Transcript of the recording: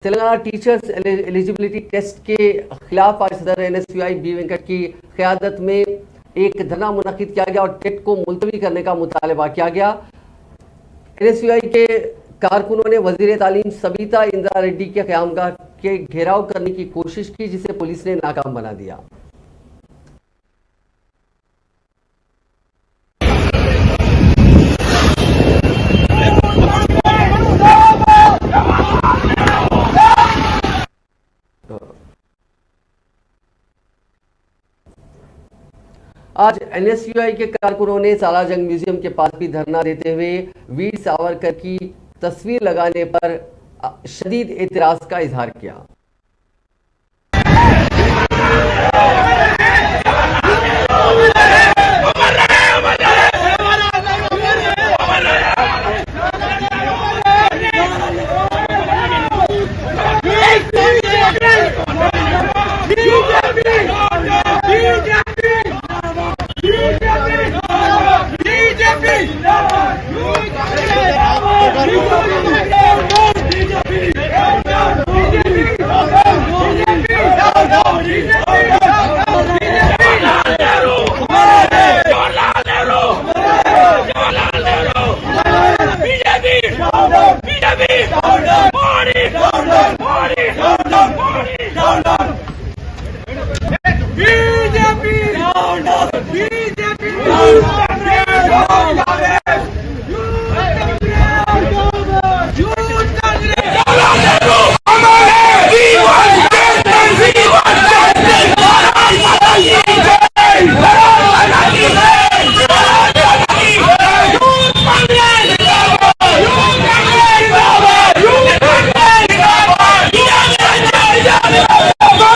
Telangana teachers eligibility test के खिलाफ आज सदर एनएसयूआई बी वेंकट की क़यादत में एक धरना मुनक्किद किया गया और टेट को मुलतवी करने का मुतालबा किया गया। एनएसयूआई के कारकुनों ने वजीर तालीम सबिता इंदिरा रेड्डी के क़यामगाह के घेराव करने की कोशिश की, जिसे पुलिस ने नाकाम बना दिया। आज एनएसयूआई के कारकुनों ने सालारजंग म्यूजियम के पास भी धरना देते हुए वीर सावरकर की तस्वीर लगाने पर शदीद एतराज का इजहार किया।